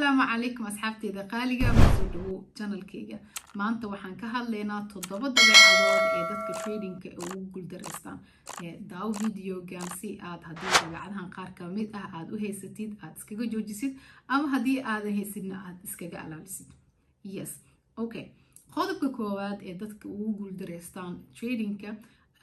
السلام عليكم أصحابتي دقالية مسودو channel كيجا ما أنت وحن كهالينا تضبط دبعات إيدك trading وقول درستان داو فيديو جامسي عاد هدي دبعاتها قار كميت عاد وهي ستيد عاد سكجو جوجسيد أما هدي عاد هي سيدنا عاد سكجا على السيد يس أوكي خذ كوكوات إيدك وقول درستان trading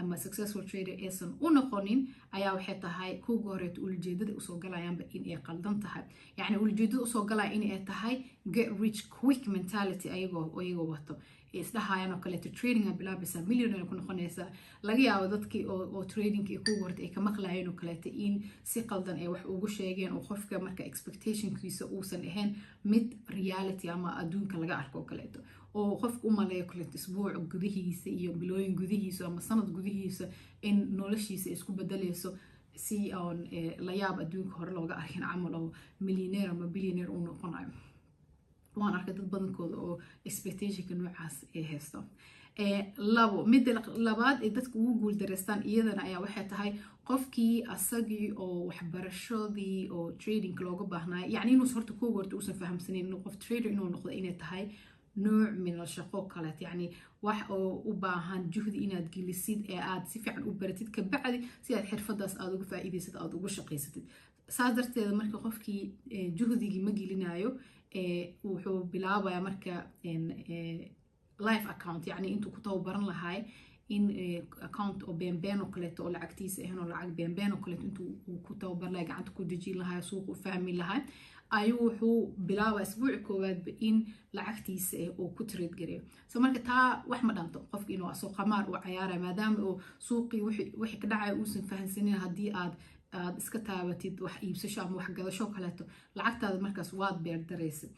أما successful trader aysan u noqonin ayaa waxay tahay kuugu horeeto ujeedada usoo galayaanba in ay qaldan tahay yacni ujeedada usoo galaya in ay tahay get rich quick mentality ayagoo wato isdhahayaan oo kaleeto trading a bilaabaysaa millionaire ku noqonaysaa laga yaabo dadkii oo trading ee kuugu horta ay ka maqlayeen oo kaleeto in si qaldan ay wax ugu sheegeen oo qofka marka expectationkiisa uusan ahayn mid reality ama adduunka laga arko oo kaleeto oo qofku u maleeyo kaleeto isbuuc gudihiisa iyo bilooyin gudihiisa ama sanad gudihiisa in noloshiisa isku bedelayso si aan la yaab adduunka hore looga arkin camal oo millionaire ama billionaire uu noqonayo waan arkay dad badankooda oo expectationka noocaas ay haysto mid labaad ee dadka ugu guul dareystaan iyadana ayaa waxay tahay qofkii asagii oo waxbarashadii oo trading looga baahnaa yacni inuu horta kuugu horta uusan fahamsanin inuu qof trader inuu noqdo inay tahay نوع من الشقوق كلات يعني واحد وباهن جهد إناد جلسيد عاد سفعن وبرتيد كبعد سياد حرفة داس أدوق فائدة ست أدوق شقي ست صادرت هذا مركب خفكي جهدي مجلنايو وحو بلعبة يا مركب إن لايف أكاونت يعني أنتو كتاو برن لهاي إن أكاونت أو بين وكلت أو العكتيس هنا العك بين وكلت أنتو كتاو برن لها عندكم دجيل لهاي سوق وفهمي لهاي ayuu wuxuu bilaabaa isbuuc koowaadba in lacagtiisa uu ku trade gareeyo soo marka taa wax ma dhanto qofka inuu asoo qamaar u ciyaara maadaama uu suuqii wixii ka dhacay uusan fahansanin haddii aad iska taabatid wax iibsasho ama wax gadasho kaleeto lacagtaada markaas waad beer daraysid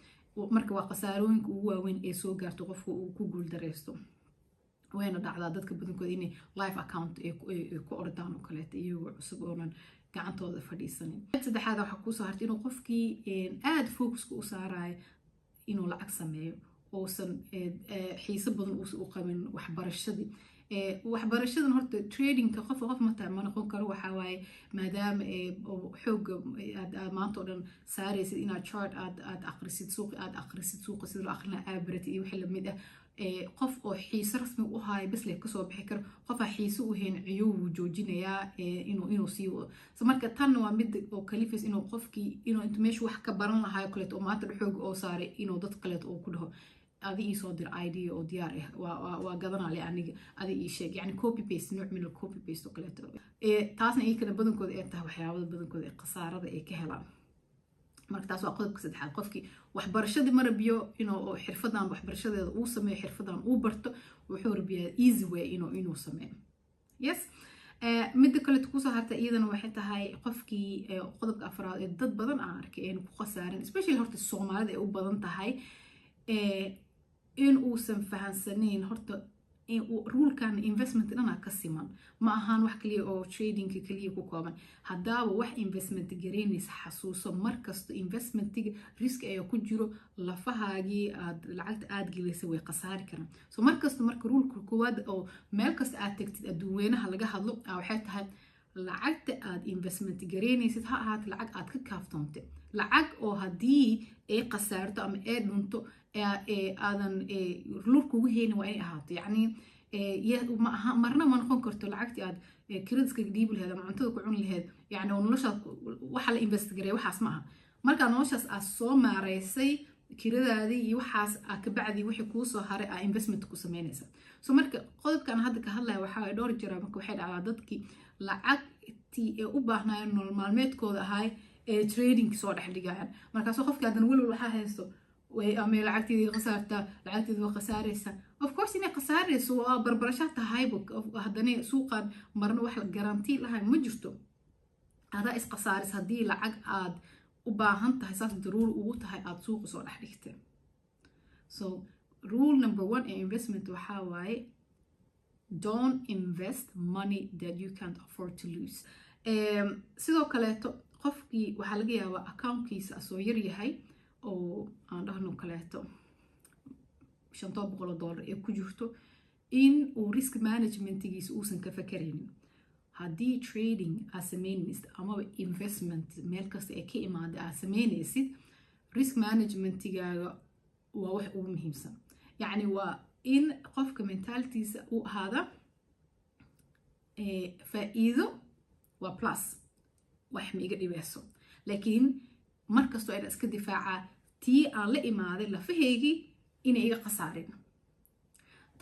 marka waa khasaarooyinka ugu waaweyn ee soo gaarto qofka uu ku guul daraysto wayna dhacdaa dadka badankooda inay live account ku ordaan oo kaleeto iyagoo cusub oonan gacantooda fadhiisanin saddexaad waxa ku soo hartay inuu qofkii aad focuska u saarayo inuu lacag sameeyo oosan xiiso badan u qabin waxbarashadan horta tradingka qof ma noqon karo waxa waaye maadaama xooga maanta oo dhan saaraysid inaad chart aad aqrisid suuqa sida loo aqrina abarat iyo wixii lamid ah qof oo xiise rasmi u haay bas leh kasoo bixi karo qofa xiise u heen ciyo wuu joojinayaa inuu sii wado so marka tan waa mid oo kalifis inuu qofkii inuu inta meesha wax ka baran lahayo kaleeto oo maanta xoog oo saaray inuu dad kaleeto oo ku dhaho adi ii soo dir idea oo diyaar ah waa gadanale aniga adi ii sheeg yani copy paste nooc min copy paste oo kaleeto taasna ii kala badankooda ay tahay waxyaabada badankooda ee khasaarada ay ka helaan marka taas waa qodobka saddexaad qofkii waxbarashadii ma rabiyo inuu xirfadan waxbarashadeeda uu sameeyo xirfadan uu barto wuxuu rabiyaa easy way inuu sameeyo yes midda kale ku soo harta iyadana waxay tahay qofkii qodobka afraad ee dad badan aan arkay in ku khasaarin especially horta Soomaalida ay u badan tahay in uusan fahansanin horta rulkan investment dhanaa ka siman ma ahaan wax kaliya oo tradingka kaliya ku kooban haddaaba wax investment gareynaysa xasuuso markasta investmentiga risk ayaa ku jiro lafahaagii lacagta aad gelisay way khasaari karaan so markasta marka rulka koowaad oo meel kasta aad tagtid adduunweynaha laga hadlo waxay tahay lacagta aad investment gareynaysid ha ahaato lacag aad ka kaaftoontay lacag oo haddii ay khasaarto ama ay dhunto aadan lurkugu helin waa inay ahaato yacni marna ma noqon karto lacagtii aad creditska dhiibi lahayd ama cuntada ku cuni lahayd yacni noloshaad waxa la invest gareeya waxaas ma aha markaa noloshaas aad soo maaraysay kiradaadii iyo waxaas ka bacdii wixii kuu soo haray aa investment ku samaynaysa so marka qodobkan hadda ka hadlaya waxaa dhowr jira marka waxay dhacdaa dadkii lacagtii ee u baahnaayeen nolol maalmeedkooda ahay ee trading soo dhex dhigayaan markaasoo qofkii haddan welwal waxaa haysto ama lacagteedii khasaartaa lacagteedii waa khasaaraysa of course inay khasaarayso waa barbarasha tahayba haddana suuqan marna wax la garantii lahay ma jirto adaa is khasaaris haddii lacag aad u baahan tahay saas daruuri ugu tahay aad suuqa soo dhex dhigtay so rule number 1 ee investment waxaa waaye don't invest money that you can't afford to lose sidoo kaleeto qofkii waxaa laga yaabaa accountkiisa soo yar yahay oo aan dhahno kaleeto $500 ee ku jirto in uu risk managementigiisa uusan ka fakaraynin haddii trading aad samaynaysid amaba investment meel kasta ee ka imaada aad samaynaysid risk managementigaaga waa wax ugu muhiimsan yacni waa in qofka mentalitysa uu ahaada faa'iido waa plus wax ma iga dhibeyso laakiin markastoo ayna iska difaacaa tii aan la imaaday lafahaygii inay iga khasaarin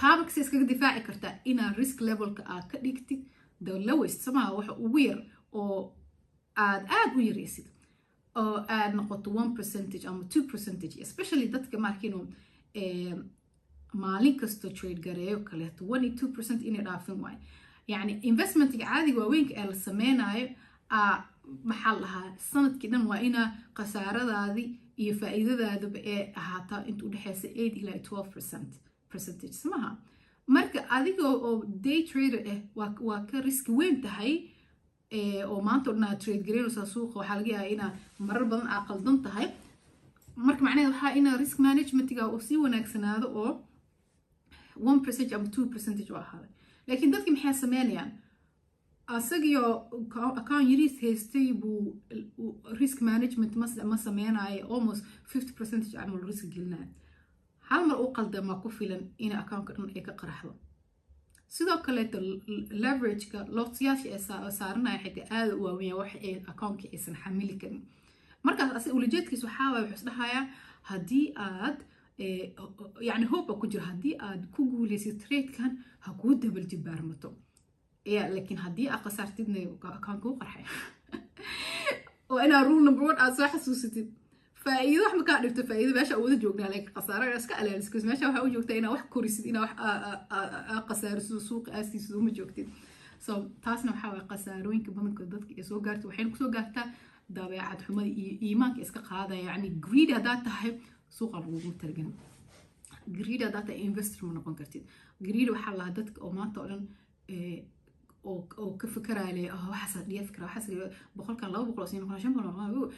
taaba kasi iskaga difaaci kartaa inaad risk levelka aad ka dhigtid the lowest samaha waxa ugu yar oo aad u yareysid oo aad noqoto 1% ama 2% especially dadka markiinu maalin kasto trade gareeyo kaleeto 1-2% inay dhaafin waayo yacni investmentiga caadiga waaweynka ee la sameynayo maxaa lahaa sanadkii dhan waa inaa khasaaradaadii iyo faa'iidadaadaba ee ahaataa inta u dhexeysa 8 ilaa 12% samaha marka adiga oo day trader waa ka riski weyn tahay oo maanta oo dhan aad trade gareynaysaa suuqa waxaa laga yaabaa inaad marar badan aad qaldan tahay marka macnaheed waxaa inaa risk managementiga uu sii wanaagsanaado oo 1% ama 2% oo ahaaday laakiin dadki maxay sameynayaan asagio account yariis haystay buu risk management ma sameynayo almost 50% camal risk gelinaya hal mar uu qaldamaa ku filan in accountka dhan ay ka qaraxdo sidoo kaleeto leverageka lotyaasha ee saaranaya xitaa aad u waaweyn wax ee accountka aysan xamili karin markaas asiga ulajeedkiisa waxaa waaye wuxuu isdhahayaa haddii aad يعني هوبا كجر هدي آد كوجولي ستريت ha kuu dabal jibaarmato laakiin haddii aad khasaartidna kaan kuu qarxay waa inaa rule number 1 aad soo xasuusatid faa'iido wax ma kaa dhigto faa'iido meesha wada joognaa laakiin khasaaro iska alaaliskis meesha waxa u joogtaa inaa wax korisid inaa wax khasaariso suuqa aasiisid uma joogtid so taasna waxaa waay khasaarooyinka badankood dadka ee soo gaarta waxayna kusoo gaartaa dabeecad xumada iyo iimaanka iska qaadaya yacni greedy haddaad tahay suuqa lagugu targan greedy haddaad tahay investor ma noqon kartid greedy waxaa lahaa dadka oo maanta oo dhan oo ka fikiraya le waxaas dhiya fikra waxaas boqolkan 200 sii noqon 500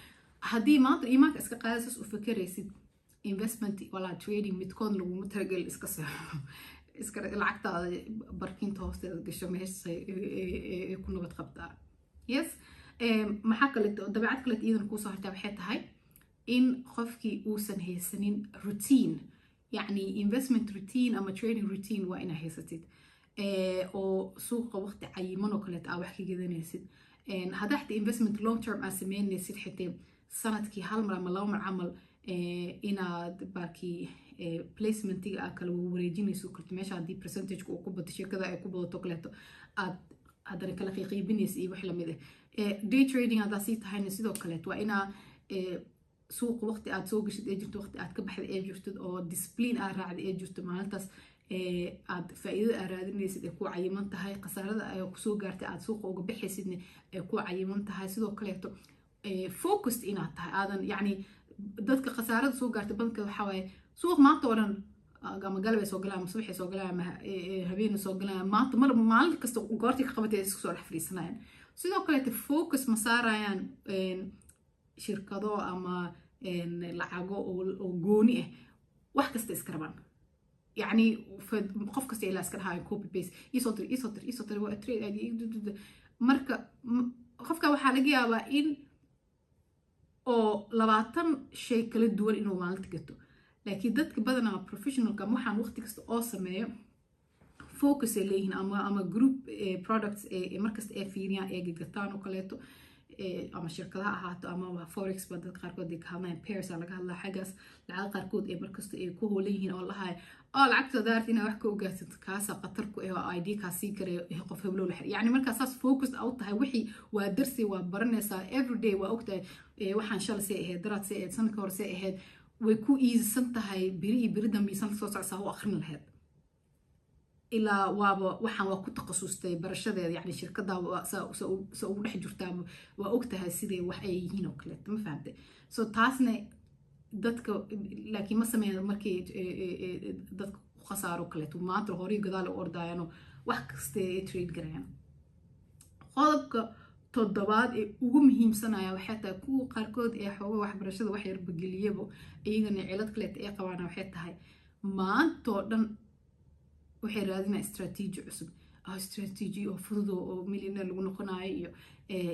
haddii maanta iimaanka iska qaadaysaas u fikiraysid investment wala trading midkood laguma targal iska saaro iska lacagtaada barkinta hoosteeda gasho meesha ku nabad qabtaa yes maxaa kale dabeecad kale iidan ku soo hartaa waxay tahay in qofkii uusan haysanin routine يعني investment routine ama trading routine waa inaa haysatid oo suuqa waqti cayiman oo kaleeta aa wax ka gadanaysid haddaa xataa investment long term aa sameynaysid xitaa sanadkii hal mar ama 2 mar camal inaad baakii placementiga aa kala wareejinayso karto meesha haddii percentage uu ku bato shirkada ay ku badato kaleeto aad haddana kala qiiqaybinaysa iyo wax lamid day trading haddaa sii tahayna sidoo kaleeto waa inaa suuq waqti aad soo gashid ee jirto waqti aad ka baxday ee jirto oo discipline aad raacday ee jirto maalintaas aad faa'iido aad raadinaysid ee ku cayiman tahay khasaarada ay ku soo gaartay aad suuqa uga baxaysidna ee ku cayiman tahay sidoo kaleeto focused inaad tahay aadan yacni dadka khasaarada soo gaartay badankeed waxaa waaye suuq maanta oo dhan ama galabay soo galaan ama subaxay soo galaan ama habeenay soo galaan maanta mar maalin kasta goortii ka qabatay isku soo dhex fadhiisanayaan sidoo kaleeto focus ma saarayaan shirkado ama lacago oo gooni ah wax kasta iska rabaan يعني qof kasta ilaa iska dhahayo copy paste isoo waa trade marka qofka waxaa laga yaabaa in oo 20 shay kala duwan inuu maalinta gato laakiin dadka badanaa professionalka waxaan waqti kasta oo sameeyo focus ay leeyihiin ama group products markasta ay fiiriyaan ee gataan oo kaleeto ama shirkadaha ahaato ama forex ba dad qaarkood ay ka hadlayaan pairs laga hadlaa xagaas lacag qaarkood ee markasta ay ku hooleeyihiin oo lahaay lacagta daarti inaa wax ka ogaatid kaasa qatar ku ah ID ka sii kare qof heblow la xir yani marka saas focus out tahay wixii waa darsi waa baranaysaa every day waa ogtahay waxaan shalay ahayd daraad say sanadka hore say ahayd way ku easy tahay biri dambiisan soo socsaa oo akhrin lahayd ilaa waaba waxaan waa ku takhasustay barashadeeda yani shirkada soo ugu dhex jirtaa waa ogtahay sidee wax ay yihiin oo kale ma fahamtay so taasna dadka laakiin ma sameeyaan markii dadka ku khasaaro kale maanta hore gadaal u ordayano wax kasta ay trade garayaan qodobka toddobaad ee ugu muhiimsanaya waxay tahay kuwa qaarkood ee xooga waxbarashada wax yar bageliyabo iyagana cilad kale ay qabaan waxay tahay maanta oo dhan waxay raadinaa istaraatiiji cusub istaraatiiji oo fudud oo millionaire lagu noqonayo iyo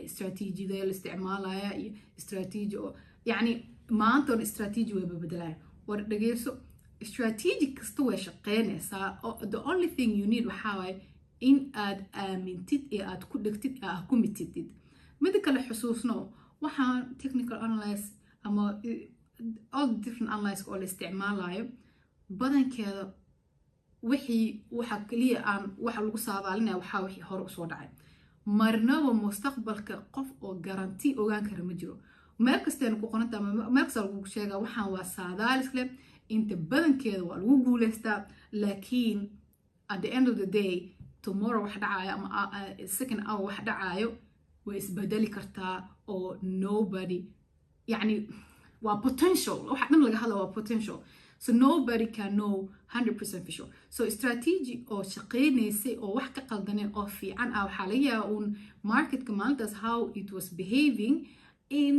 istaraatiijiyada la isticmaalaya iyo istaraatiiji oo yani maanta on strategy way bedelayan war dhageyso strategy kasta way shaqeynaysaa the only thing you need waxaa waaye in aad aamintid ee aad ku dhegtid ee aad ku mitidid mid kale xusuusno waxaan technical analysis ama all different analysis oo la isticmaalayo badankeeda waxa kaliya aan waxa lagu saadaalinaya waxaa wixii hore usoo dhacay marnaba mustaqbalka qof oo garanti ogaan kara ma jiro meel kastaan ku qoranta ama meel kasta lagu sheega waxaan waa saadaalis leh inta badankeeda waa lagu guuleystaa laakiin at the end of the day tomorrow wax dhacayo ama second hour wax dhacayo way isbedeli kartaa oo nobody yani waa potential waxa dhan laga hadla waa potential so nobody can know 100% for sure so strategy oo shaqeynaysay oo wax ka qaldaneen oo fiican ah waxa laga yaabaa un marketka maalintaas how it was behaving in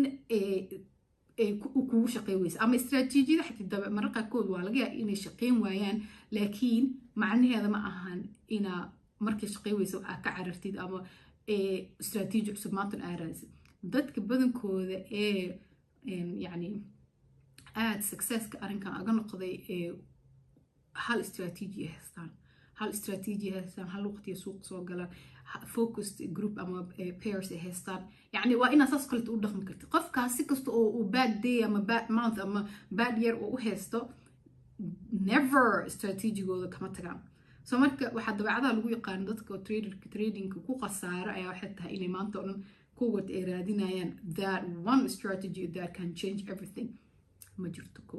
kugu shaqeyn weysa ama strateejiyada xitaa mararka qaarkood waa laga yaabaa inay shaqeyn waayaan laakiin macnaheeda ma ahan inaa markay shaqeyn weysa aad ka carartid ama strategy cusub maantan aad raadsid dadka badankooda yani aad successka arrinkan aga noqday hal strategy haystaan hal waqtiga suuq soo galaan focused group ama pairs haystaan yani waa inaad saas kaleto u dhaqmi kartid qofkaas si kasta oo bad day ama bad month ama bad year oo u haysto never strategigooda kama tagaan so marka waxaa dabeecadaha lagu yaqaan dadka tradingka ku khasaara ayaa waxay tahay inay maanta oo dhan kuwad ay raadinayaan that one strategy that can change everything ma jirto ko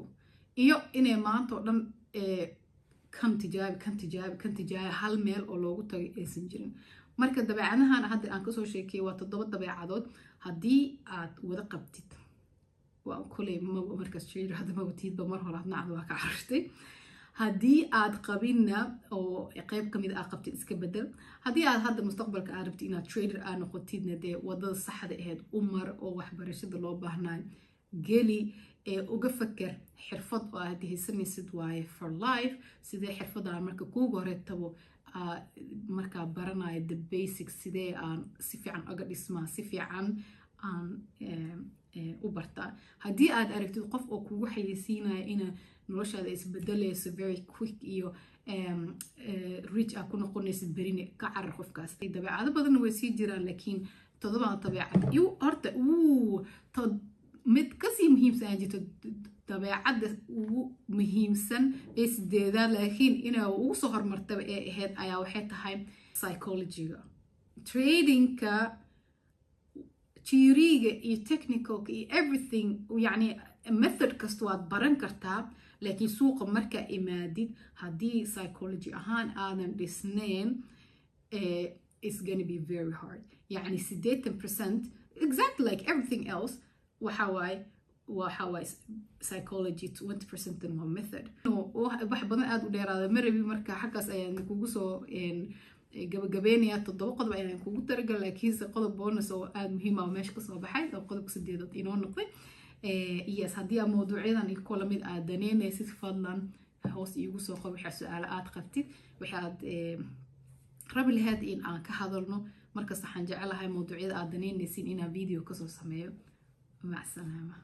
iyo inay maanta oo dhan kan tijaabi hal meel oo loogu tagay aysan jirin marka dabeecadahan hadda aan kasoo sheekeyay waa 7 dabeecadood haddii aad wada qabtid waa kulay markaas trader hadda ma watiidba mar hore adnacda waa ka carartay haddii aad qabinna oo qayb ka mid ah qabtid iska bedel haddii aad hadda mustaqbalka aad rabtid inaad trader aad noqotidna dee wadada saxda ahayd u mar oo waxbarashada loo baahnayo geli uga fakar xirfad oo aad haysanaysid waaye for life sidee xirfadaan marka kuugu horeetabo markaa baranayo the basics sidee aan si fiican uga dhismaa si fiican aan u bartaa haddii aad aragtid qof oo kugu xayeysiinaya ina noloshaada isbedelayso very quick iyo rich aad ku noqonaysid berine ka carar qofkaas dabeecado badanna way sii jiraan laakiin 7 dabeecad iyo horta mid kasii muhiimsan aan jirto dabeecadda ugu muhiimsan ee 8 laakiin inay ugu soo hormartaba ee ahayd ayaa waxay tahay psychology-ga tradingka theory-ga iyo technical-ka iyo everything yani method kasta waad baran kartaa laakiin suuqa markaa imaadid haddii psychology ahaan aadan dhisnayn it's gonna be very hard yani 80% exactly like everything else waxa waaye psychology 20% waa method wax badan aad u dheeraada marabi marka xaggaas ayaan kugu soo gabagabeynaya 7 qodob ayaan kugu taragal laakiinse qodob bonus oo aad muhiim ah meesha kasoo baxay oo qodobka 8 inoo noqday yes haddii aad mawduucyadan iyo kula mid aad daneynaysid fadlan hoos iigu soo qor waxa su'aalo aad qabtid waxaad rabi lahayd in aan ka hadalno markaas waxaan jecelahay mawduucyada aad daneynaysiin inaan video kasoo sameeyo مع السلامة.